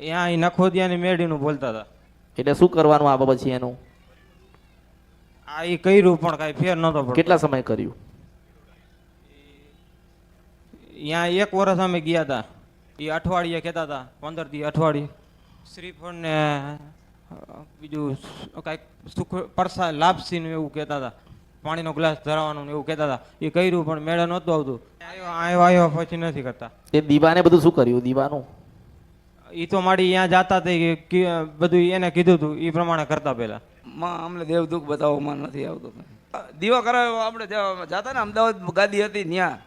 ત્યાં નખોદિયાની મેળીનું બોલતા હતા. એટલે શું કરવાનું આ પછી એનું? આ એ કર્યું પણ કાંઈ ફેર નતો પડતો. કેટલા સમય કર્યું? ત્યાં 1 વર્ષ અમે ગયા હતા. એ અઠવાડિયે કહેતા હતા 15 દી અઠવાડિયે શ્રીફળ ને બીજું કાંઈક સુખ પરસા લાપસી ને એવું કહેતા હતા. પાણીનો ગ્લાસ ધરાવવાનું ને એવું કહેતા હતા. એ કર્યું પણ મેળે નહોતું આવતું. આવ્યો પછી નથી કરતા. એ દીવાને બધું શું કર્યું? દીવાનું એ તો મારી ત્યાં જાતા તે બધું એને કીધું હતું એ પ્રમાણે કરતા પહેલા. માં અમને દેવ દુઃખ બતાવો, માં નથી આવતું. દીવા કરાવ્યો આપણે જાતા ને અમદાવાદ ગાદી હતી ત્યાં.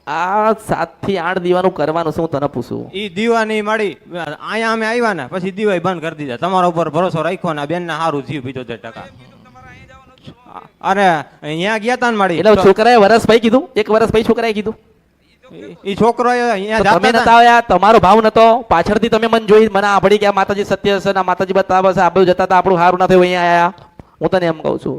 આ 7 થી 8 દીવાનું કરવાનું શું તને પૂછું? એ દીવાની માડી અહીંયા અમે આવ્યા ને પછી દીવાય બંધ કરી દીધા. તમારા ઉપર ભરોસો રાખ્યો ને બેન ના સારું થયું 75%. અરે અહીંયા ગયા તા ને માડી એટલે છોકરાએ વરસ પછી કીધું, 1 વર્ષ પછી છોકરાએ કીધું એ છોકરો અહીંયા તો તમે નતા આવ્યા, તમારો ભાવ નતો. પાછળથી તમે મને જોઈ મને આભળી કે આ માતાજી સત્ય છે ને માતાજી બતાવે છે, આપણે જતા હતા આપણું સારું ના થયું અહીંયા આયા. હું તને એમ કહું છું,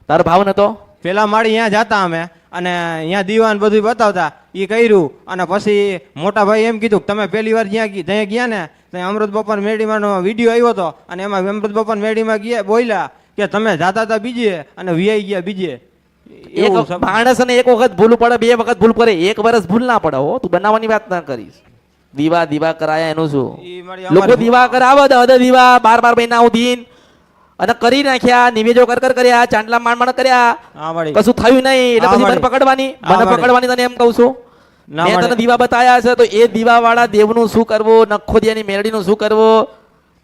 તારો ભાવ નતો. પેલા માડી અહીંયા જાતા અમે અને અહીંયા દીવાન બધું બતાવતા એ કર્યું. અને પછી મોટા ભાઈ એમ કીધું કે તમે પહેલી વાર જ્યાં ગયા ને ત્યાં અમૃત બપોર મેડીમાંનો વિડીયો આવ્યો હતો અને એમાં અમૃત બપોર મેડીમાં ગયા બોલ્યા કે તમે જાતા હતા બીજે અને વીઆઈ ગયા બીજે. એક માણસ ને 1 વખત ભૂલ પડે, 2 વખત ભૂલ પડે, 1 વર્ષ ભૂલ ના પડે હો. તું બનાવવાની વાત ના કરીશ. દીવા કરાયા એનું શું? લોકો દીવા કરાવે 10 દીવા 12 મહિના સુધી અને કરી નાખ્યા, નિવેદો કર્યા, ચાંદલા માંડ કર્યા, કશું થયું નહીં. એટલે પછી મને પકડવાની તને એમ કહું છું. મેં તને દીવા બતાયા છે તો એ દીવા વાળા દેવનું શું કરવું, નખોદિયાની મેરડીનું શું કરવું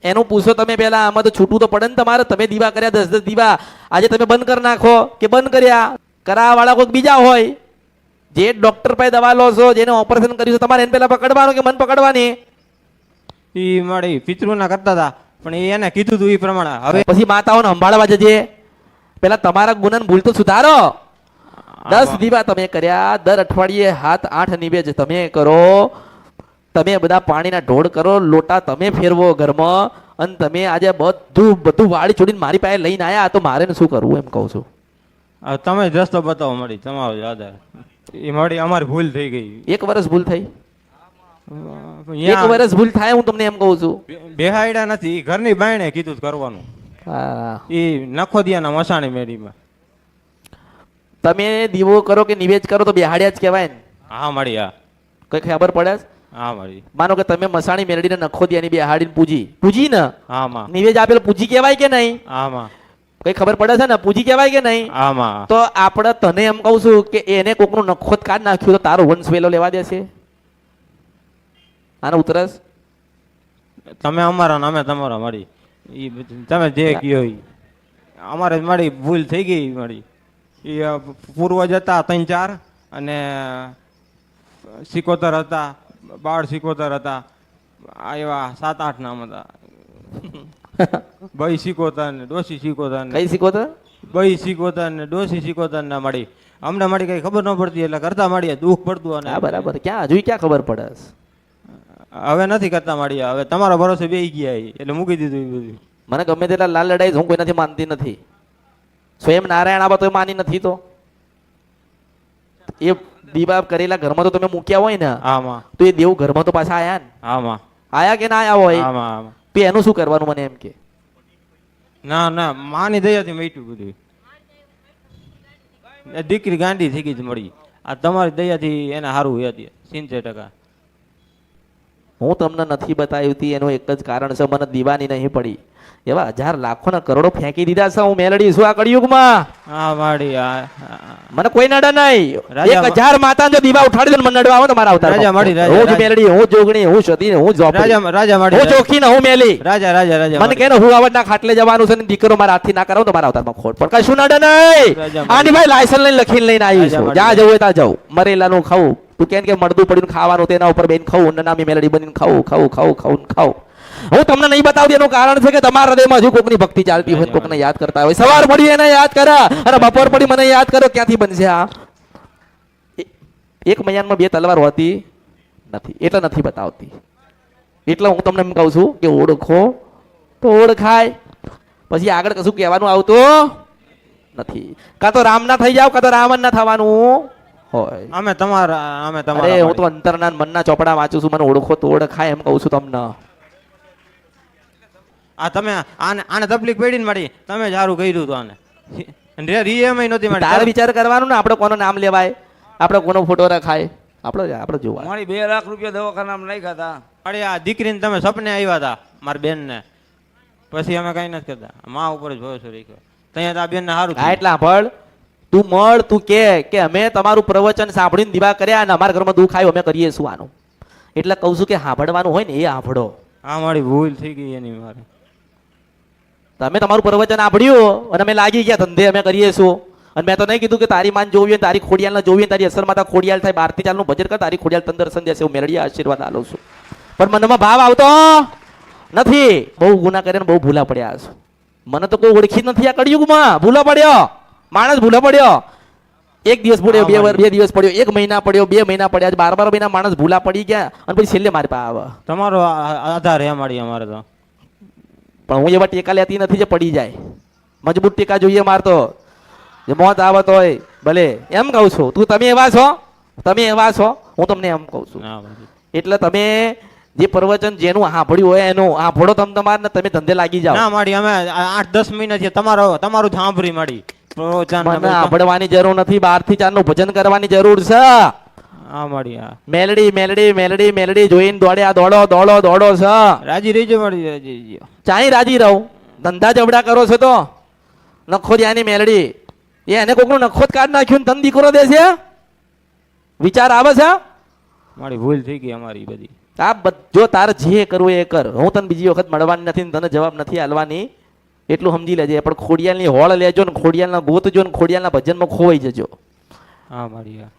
એનું પૂછો તમે પહેલા. આમાં તો છૂટું તો પડે ને તમારે. તમે દીવા કર્યા 10 દીવા, આજે તમે બંધ કરી નાખો કે બંધ કર્યા. કરાવવા વાળા કોઈક બીજા હોય, જે ડોક્ટર પાસે દવા લો છો, જેને ઓપરેશન કર્યું છે, તમારે એને પહેલા પકડવાનું કે મન પકડવાની? એ મારી પિતૃના કરતા હતા પણ એને કીધું હતું એ પ્રમાણે. હવે પછી માતાઓને સંભાળવા જજે. પેલા તમારા ગુનાને ભૂલ તો સુધારો. 10 દીવા તમે કર્યા, દર અઠવાડિયે 7-8 નિવેદ તમે કરો. તમે બધા પાણીના ઢોળ કરો, લોટા તમે ફેરવો ઘરમાં. અને તમે આજે બધું વાળી છોડીને મારી પાસે લઈને આવ્યા તો મારે શું કરવું એમ કહું છું. તમે જ રસ્તો બતાવો મળી, તમારો યાદ એ મળી અમારી ભૂલ થઈ ગઈ. 1 વર્ષ ભૂલ થઈ? 1 વર્ષ ભૂલ થાય હું તમને એમ કહું છું. બેહાડ્યા નથી, ઘરની બાયણે કીધું કરવાનું. એ નખોદિયાના મસાણી મેળીમાં તમે દીવો કરો કે નિવેદ કરો તો બેહાડ્યા જ કહેવાય ને? હા મળી. હા કઈ ખબર પડે? હા મળી. માનો કે તમે મસાણી મેરડીને નખોદિયાની બેહાડીને પૂજી ને, આમાં નિવેદ આપેલો પૂજી કહેવાય કે નહીં? આમાં કઈ ખબર પડે છે ને? પૂજી કહેવાય કે નહીં? આમાં તો આપણે તને એમ કહું છું કે એને કોકનું નખોદ કાઢ નાખ્યું તો તારો વંશ વેલો લેવા દેશે? આનો ઉતરસ તમે અમારા ને અમે તમારા મળી. એ તમે જે કયો અમારે મળી ભૂલ થઈ ગઈ મળી. એ પૂર્વજ હતા 3-4 અને સિકોતર હતા, બાળ સિકોતર હતા, એવા 7-8 નામ હતા. બઈ સિકોતર ને ડોસી સિકોતર ને. કઈ સિકોતર? બઈ સિકોતર ને ડોસી સિકોતર ના મળી. અમને મળી કઈ ખબર ન પડતી એટલે કરતા મળીએ દુઃખ પડતું. અને બરાબર. ક્યાં હજુ ક્યાં ખબર પડે? હવે નથી કરતા મળીએ. હવે તમારા ભરોસે બેસી ગયા એટલે મૂકી દીધું એ બધું. મને ગમે તેટલા લાલ લડાઈ હું કોઈ નથી માનતી નથી. સ્વયં નારાયણ આવા તો માની નથી. તો એ દીવા કરેલા ઘરમાં તો તમે મૂક્યા હોય ને, આમાં તો એ દેવ ઘરમાં તો પાછા આયા ને? આમાં આયા કે ના આયા હોય? આમાં આમાં તો એનું શું કરવાનું મને એમ કે? ના ના માની દયાથી મેટ્યું બધું. દીકરી ગાંડી થઈ ગઈ મળી. આ તમારી દયાથી એને સારું હતી 70%. હું તમને નથી બતાવ્યું એનું એક જ કારણ છે, મને દીવાની નહીં પડી. એવા 1000 લાખો ના કરોડો ફેંકી દીધા છે. હું મેલડી છું આ કળિયુગમાં. હા વાડી. મને કોઈ નડે નહીં. 1000 માતા જો દીવા ઉઠાડી દે મને નડવા આવે તો મારા અવતાર. રાજા માડી. હું જ મેલડી, હું જોગણી, હું સતી, હું જોપડી. રાજા માડી. હું ચોખી ને હું મેલી. રાજા રાજા રાજા. મને કહે ને હું આવડના ખાટલે જવાનું છે ને દીકરો મારા હાથથી ના કરાવું તો મારા અવતારમાં ખોટ પણ કશું નડે નહીં. આની ભાઈ લાયસન્સ લઈને લખીને લઈને આવી છું. જ્યાં જવું હોય ત્યાં જાઉં. મરેલાનું ખાવું. તું કેમ કે મળદું પડ્યું ખાવાનું તેના ઉપર બેન ખાવું, નામી મેલડી બનીને ખાવું. હું તમને નહીં બતાવતી એનું કારણ છે કે તમારા હૃદયમાં હજુ કોકની ભક્તિ ચાલતી હોય, કોકને યાદ કરતા હોય. સવાર પડી એને યાદ કરે અને બપોર પડી મને યાદ કરો. ક્યાંથી બનશે આ? એક મયાનમાં 2 તલવાર હોતી નથી એટલે નથી બતાવતી. એટલે હું તમને એમ કહું છું કે ઓળખો તો ઓળખાય. પછી આગળ કશું કહેવાનું આવતું નથી. કાં તો રામ ના થઈ જાવ કાં તો રાવણ ના થવાનું. હોય. અમે તમારા અરે હું માળી. તો અંતરના ને મનના ચોપડા વાંચું છું, મને ઓળખો તો ઓળખાય એમ કહું છું તમને. આ તમે આને તકલીફ પડી ને મારી, તમે જ સારું કર્યું હતું આને. રી એમ નહોતી તારે મારી. વિચાર કરવાનું ને આપણે કોનું નામ લેવાય, આપણે કોનો ફોટો રખાય, આપણે જોવા. મારી 2 લાખ રૂપિયા દવાખાનામાં નાખ્યા હતા. અરે આ દીકરીને તમે સપને આવ્યા હતા મારી બેનને, પછી અમે કઈ નથી કરતા, માં ઉપર જ ભરોસો રાખ્યો. ત્યાં આ બેનને સારું હા થયું. એટલે સાંભળ, તું મળ, તું કે અમે તમારું પ્રવચન સાંભળીને દીવા કર્યા અને અમારા ઘરમાં દુઃખ આવ્યું, અમે કરીએ શું આનું. એટલે કહું છું કે સાંભળવાનું હોય ને એ સાંભળો. આ મારી ભૂલ થઈ ગઈ એની મારે. તમે તમારું પ્રવચન સાંભળ્યું અને અમે લાગી ગયા ધંધે, અમે કરીએ શું. અને મેં તો નહીં કીધું કે તારી માન જોવી હોય, તારી ખોડિયાલ જોવી હોય, તારી અસર માતા ખોડિયાલ થાય, 12 થી 4 નું ભજન કર, તારી ખોડિયાલ તને દર્શન દેશે, હું મેળવી આશીર્વાદ આલું છું. પણ મનમાં ભાવ આવતો નથી. બહુ ગુના કરીને બહુ ભૂલા પડ્યા છો. મને તો કોઈ ઓળખી જ નથી આ કળિયુગમાં. ભૂલો પડ્યો માણસ, ભૂલો પડ્યો. એક દિવસ પડ્યો, 2 દિવસ પડ્યો, 1 મહિના પડ્યો, 2 મહિના પડ્યા, 12 મહિના માણસ ભૂલા પડી ગયા અને પછી છેલ્લે મારી પાસે આવે. તમારો આધાર હે મારી અમારે તો. પણ હું એવા ટેકા લેતી નથી જે પડી જાય. મજબૂત ટેકા જોઈએ મારતો, જે મોત આવત હોય ભલે. એમ કહું છું, તમે એવા છો, તમે એવા છો, હું તમને એમ કહું છું. ના મારી. એટલે તમે જે પ્રવચન જેનું સાંભળ્યું હોય એનું સાંભળો તમારે, ને તમે ધંધે લાગી જાઓ. ના મારી, અમે 8-10 મહિના થી તમારું જ સાંભળી મારી પ્રવચન ને મને બધું. સાંભળવાની જરૂર નથી, 12 થી 4 નું ભજન કરવાની જરૂર છે. હા મારી. હા મેલડી મેલડી મેલડી મેલડી જોઈને દોડ્યા, દોડો દોડો દોડો છે. રાજી રહીજો મારી, રાજી રહીજો. ચાઈ રાજી રહું, ધંધા જબડા કરો છો તો. નખોદિયાની મેલડી એને કોકનું નખોદ કાઢ નાખ્યું ને તન દીકરો દે છે. વિચાર આવે છે? મારી ભૂલ થઈ ગઈ અમારી બધી. જો તારે જે કરવું એ કર, હું તને બીજી વખત મળવાની નથી, તને જવાબ નથી આલવાની, એટલું સમજી લેજે. પણ ખોડિયાલની હોળ લેજો ને ખોડિયાલના ગોતજો ને ખોડિયાલના ભજનમાં ખોવાઈ જજો. હા મારી. હા